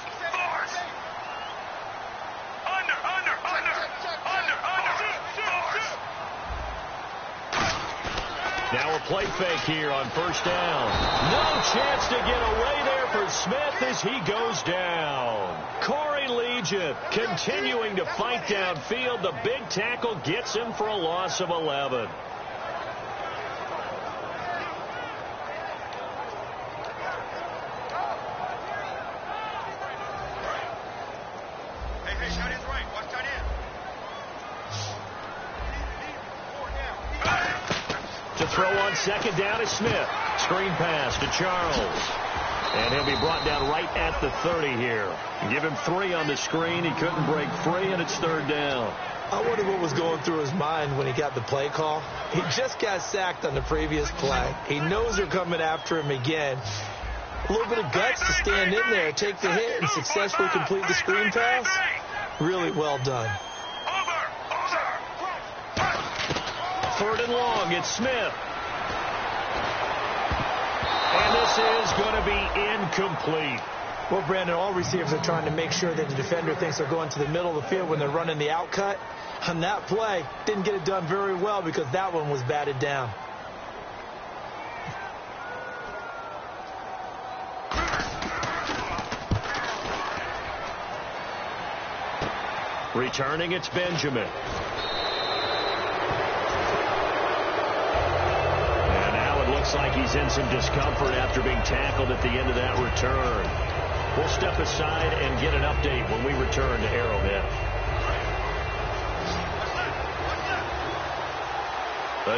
Now a play fake here on first down. No chance to get away there for Smith as he goes down. Corey Legion continuing to fight downfield. The big tackle gets him for a loss of 11. To throw on second down is Smith. Screen pass to Charles. And he'll be brought down right at the 30 here. Give him 3 on the screen. He couldn't break free, and it's 3rd down. I wonder what was going through his mind when he got the play call. He just got sacked on the previous play. He knows they're coming after him again. A little bit of guts to stand in there, take the hit, and successfully complete the screen pass. Really well done. 3rd and long, it's Smith. And this is going to be incomplete. Well, Brandon, all receivers are trying to make sure that the defender thinks they're going to the middle of the field when they're running the out cut. On that play, didn't get it done very well because that one was batted down. Returning, it's Benjamin. Looks like he's in some discomfort after being tackled at the end of that return. We'll step aside and get an update when we return to Arrowhead.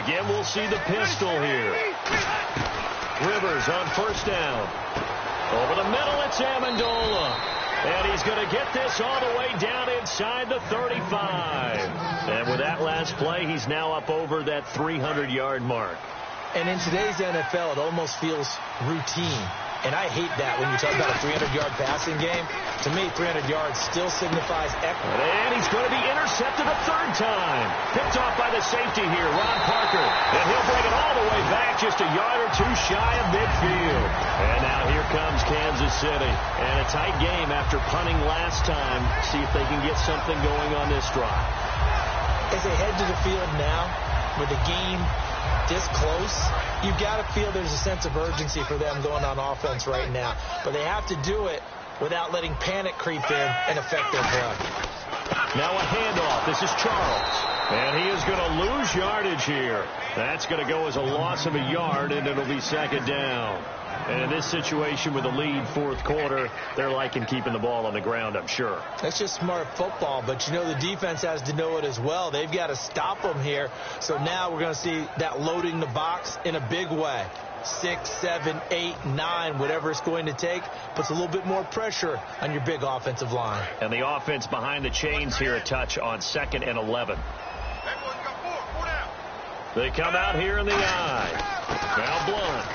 Again, we'll see the pistol here. Rivers on first down. Over the middle, it's Amendola. And he's going to get this all the way down inside the 35. And with that last play, he's now up over that 300-yard mark. And in today's NFL, it almost feels routine. And I hate that when you talk about a 300-yard passing game. To me, 300 yards still signifies effort. And he's going to be intercepted a 3rd time. Picked off by the safety here, Ron Parker. And he'll bring it all the way back just a yard or 2 shy of midfield. And now here comes Kansas City. And a tight game after punting last time. See if they can get something going on this drive. As they head to the field now, with the game this close, you've got to feel there's a sense of urgency for them going on offense right now. But they have to do it without letting panic creep in and affect their play. Now a handoff. This is Charles. And he is going to lose yardage here. That's going to go as a loss of a yard, and it'll be 2nd down. And in this situation with a lead 4th quarter, they're liking keeping the ball on the ground, I'm sure. That's just smart football, but you know the defense has to know it as well. They've got to stop them here. So now we're going to see that loading the box in a big way. 6, 7, 8, 9, whatever it's going to take, puts a little bit more pressure on your big offensive line. And the offense behind the chains here a touch on 2nd and 11. They come out here in the eye. Now Blunt.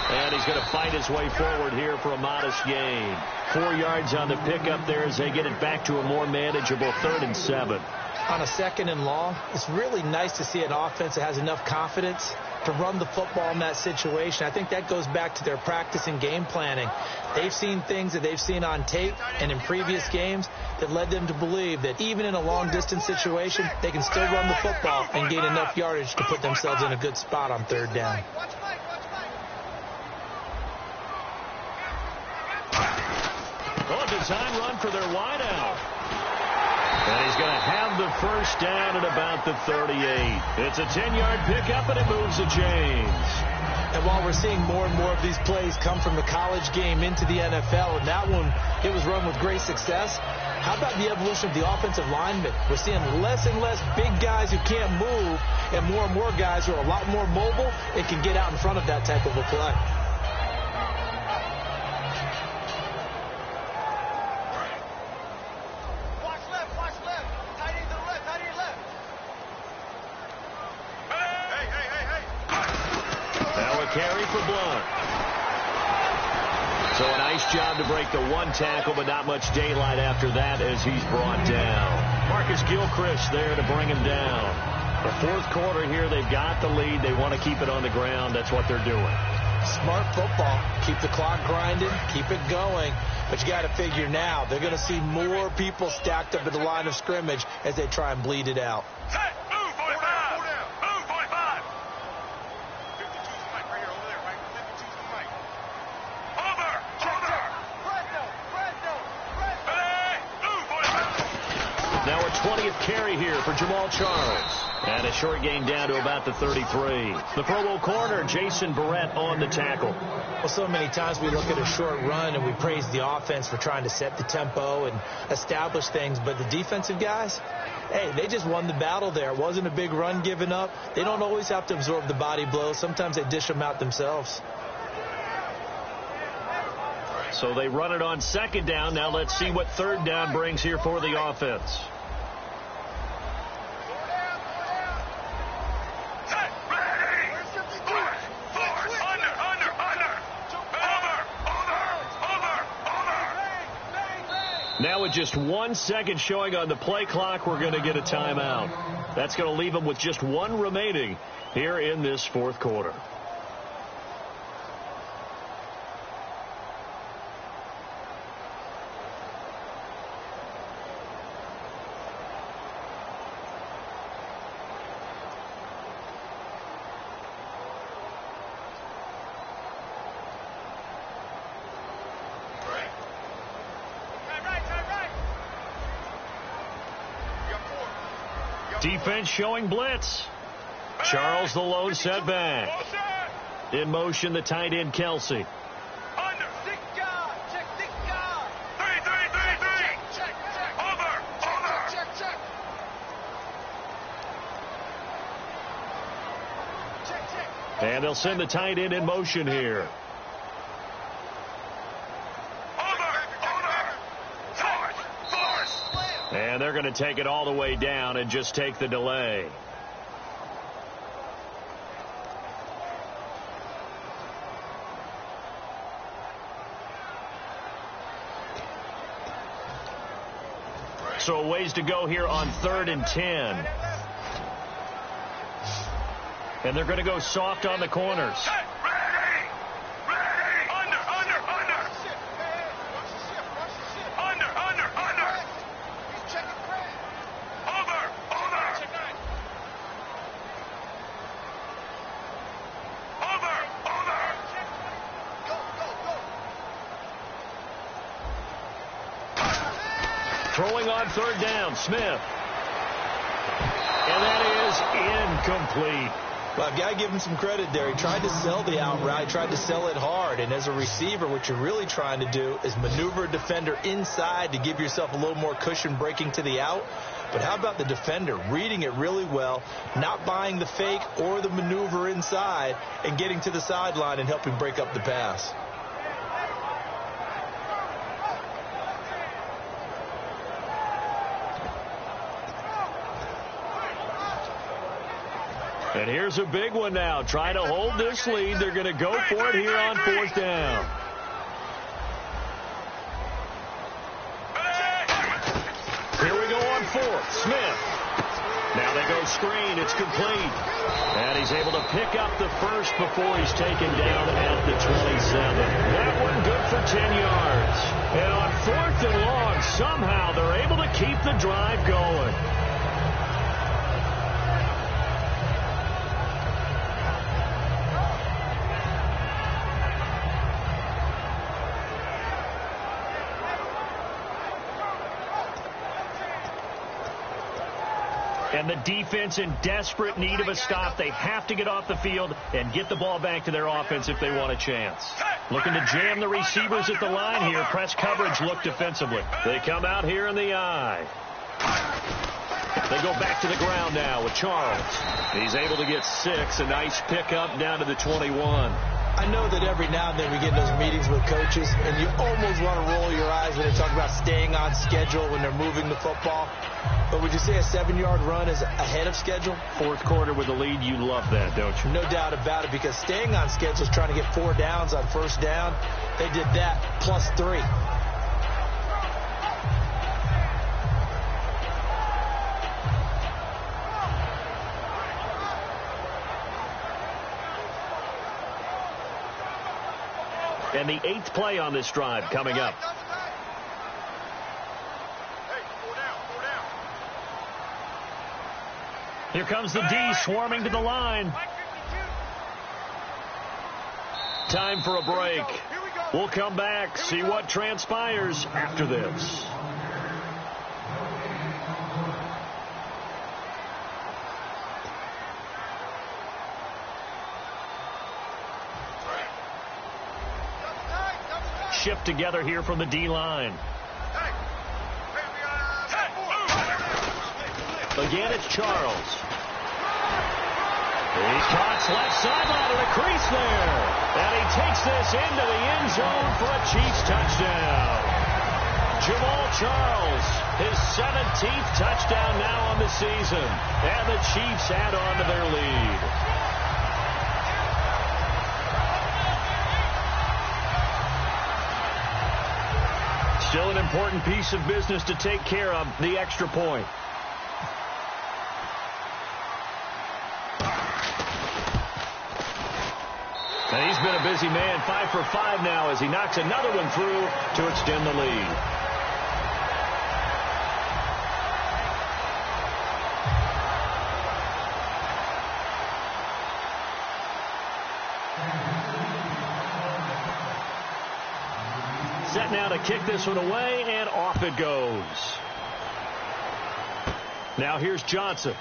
And he's going to fight his way forward here for a modest gain. 4 yards on the pickup there as they get it back to a more manageable 3rd and 7. On a 2nd and long, it's really nice to see an offense that has enough confidence to run the football in that situation. I think that goes back to their practice and game planning. They've seen things that they've seen on tape and in previous games that led them to believe that even in a long-distance situation, they can still run the football and gain enough yardage to put themselves in a good spot on 3rd down. Oh, a design run for their wideout. And he's going to have the first down at about the 38. It's a 10-yard pickup, and it moves the chains. And while we're seeing more and more of these plays come from the college game into the NFL, and that one, it was run with great success, how about the evolution of the offensive linemen? We're seeing less and less big guys who can't move and more guys who are a lot more mobile and can get out in front of that type of a play. Carry for Blunt. So a nice job to break the one tackle, but not much daylight after that as he's brought down. Marcus Gilchrist there to bring him down. The fourth quarter here, they've got the lead. They want to keep it on the ground. That's what they're doing. Smart football. Keep the clock grinding. Keep it going. But you got to figure now, they're going to see more people stacked up at the line of scrimmage as they try and bleed it out. Now a 20th carry here for Jamal Charles. And a short gain down to about the 33. The Pro Bowl corner, Jason Barrett, on the tackle. Well, so many times we look at a short run and we praise the offense for trying to set the tempo and establish things. But the defensive guys, hey, they just won the battle there. It wasn't a big run given up. They don't always have to absorb the body blows. Sometimes they dish them out themselves. So they run it on second down. Now let's see what third down brings here for the offense. Now with just 1 second showing on the play clock, we're going to get a timeout. That's going to leave them with just one remaining here in this fourth quarter. Defense showing blitz. Charles the lone setback. In motion, the tight end, Kelsey. Under. Check. And they'll send the tight end in motion here. And they're going to take it all the way down and just take the delay. So a ways to go here on 3rd and 10. And they're going to go soft on the corners. Throwing on 3rd down, Smith. And that is incomplete. Well, I've got to give him some credit there. He tried to sell the out route, tried to sell it hard. And as a receiver, what you're really trying to do is maneuver a defender inside to give yourself a little more cushion breaking to the out. But how about the defender reading it really well, not buying the fake or the maneuver inside, and getting to the sideline and helping break up the pass? And here's a big one now. Trying to hold this lead. They're going to go for it here on 4th down. Here we go on 4th. Smith. Now they go screen. It's complete. And he's able to pick up the first before he's taken down at the 27. That one good for 10 yards. And on 4th and long, somehow they're able to keep the drive going. And the defense in desperate need of a stop. They have to get off the field and get the ball back to their offense if they want a chance. Looking to jam the receivers at the line here. Press coverage look defensively. They come out here in the eye. They go back to the ground now with Charles. He's able to get 6. A nice pickup down to the 21. I know that every now and then we get in those meetings with coaches, and you almost want to roll your eyes when they talk about staying on schedule when they're moving the football. But would you say a 7-yard run is ahead of schedule? Fourth quarter with the lead, you love that, don't you? No doubt about it, because staying on schedule is trying to get 4 downs on first down. They did that plus 3. And the 8th play on this drive coming up. Here comes the D swarming to the line. Time for a break. We'll come back, see what transpires after this. Shift together here from the D-line. Again, it's Charles. He's caught left sideline to the crease there. And he takes this into the end zone for a Chiefs touchdown. Jamal Charles, his 17th touchdown now on the season. And the Chiefs add on to their lead. Still an important piece of business to take care of, the extra point. And he's been a busy man, 5 for 5 now as he knocks another one through to extend the lead. Set now to kick this one away, and off it goes. Now here's Johnson.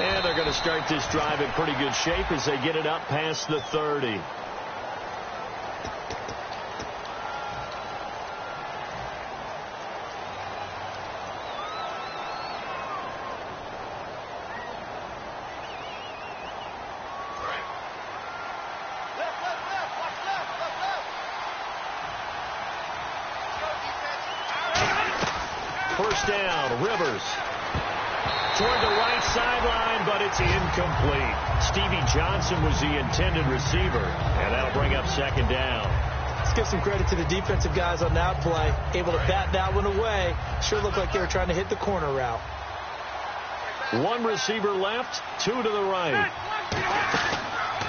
And they're going to start this drive in pretty good shape as they get it up past the 30. First down, Rivers. Toward the right sideline, but it's incomplete. Stevie Johnson was the intended receiver, and that'll bring up second down. Let's give some credit to the defensive guys on that play. Able to bat that one away. Sure looked like they were trying to hit the corner route. One receiver left, 2 to the right.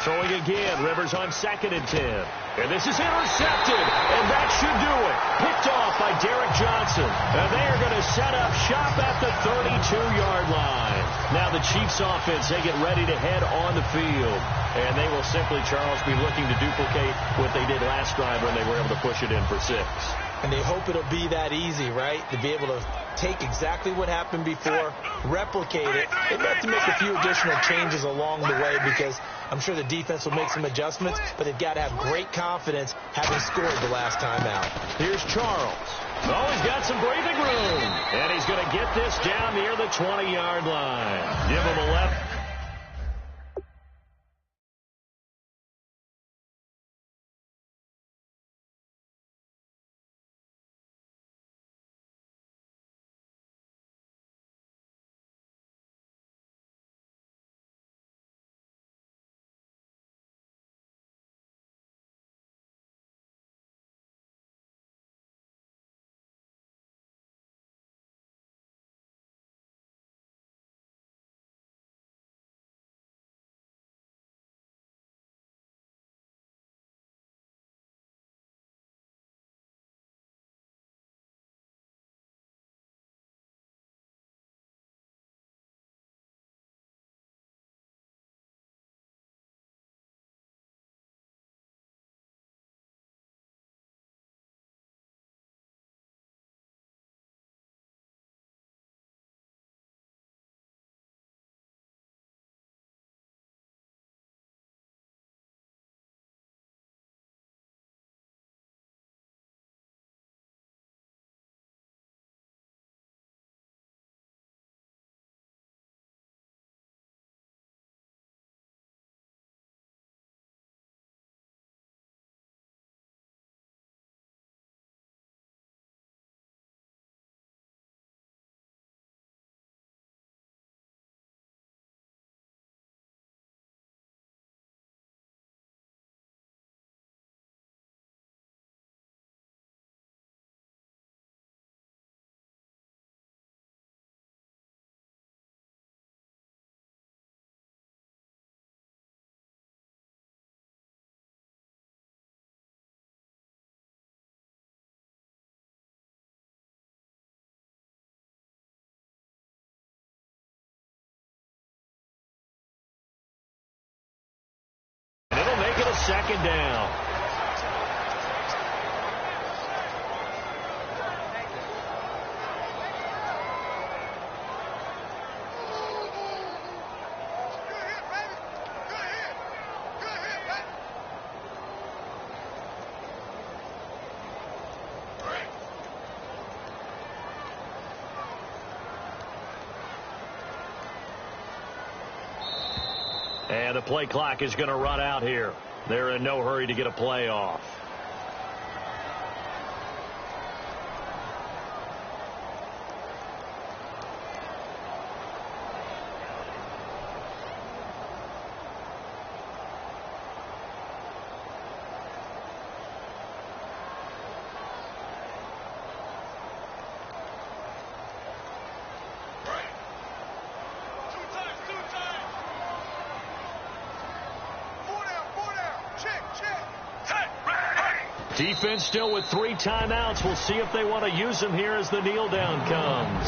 Throwing again, Rivers on 2nd and 10. And this is intercepted, and that should do it. Picked off by Derek Johnson. And they are going to set up shop at the 32-yard line. Now the Chiefs offense, they get ready to head on the field. And they will simply, Charles, be looking to duplicate what they did last drive when they were able to push it in for 6. And they hope it'll be that easy, right? To be able to take exactly what happened before, replicate it. They have to make a few additional changes along the way because I'm sure the defense will make some adjustments, but they've got to have great confidence having scored the last time out. Here's Charles. Oh, he's got some breathing room. And he's going to get this down near the 20-yard line. Give him a left. second down. And the play clock is going to run out here. They're in no hurry to get a play off. Defense still with 3 timeouts. We'll see if they want to use them here as the kneel down comes.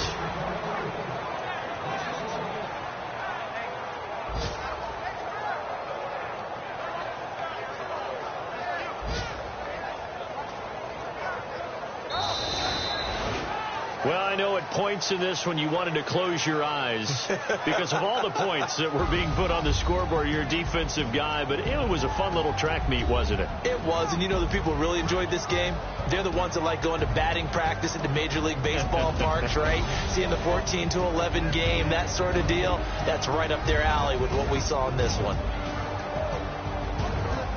Well, I know at points in this when you wanted to close your eyes because of all the points that were being put on the scoreboard. You're a defensive guy, but it was a fun little track meet, wasn't it? It was, and you know the people who really enjoyed this game? They're the ones that like going to batting practice at the Major League Baseball parks, right? Seeing the 14-11 game, that sort of deal. That's right up their alley with what we saw in this one.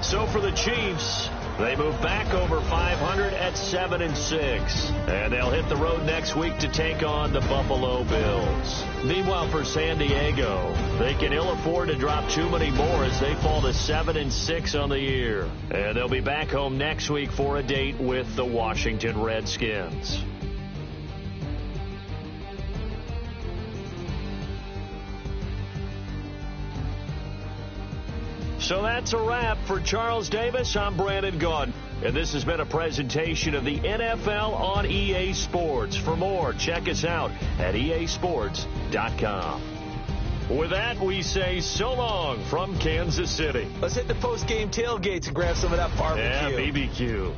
So for the Chiefs, they move back over 500 at 7-6. And they'll hit the road next week to take on the Buffalo Bills. Meanwhile, for San Diego, they can ill afford to drop too many more as they fall to 7-6 on the year. And they'll be back home next week for a date with the Washington Redskins. So that's a wrap. For Charles Davis, I'm Brandon Gaudin. And this has been a presentation of the NFL on EA Sports. For more, check us out at easports.com. With that, we say so long from Kansas City. Let's hit the post-game tailgates and grab some of that barbecue. Yeah, BBQ.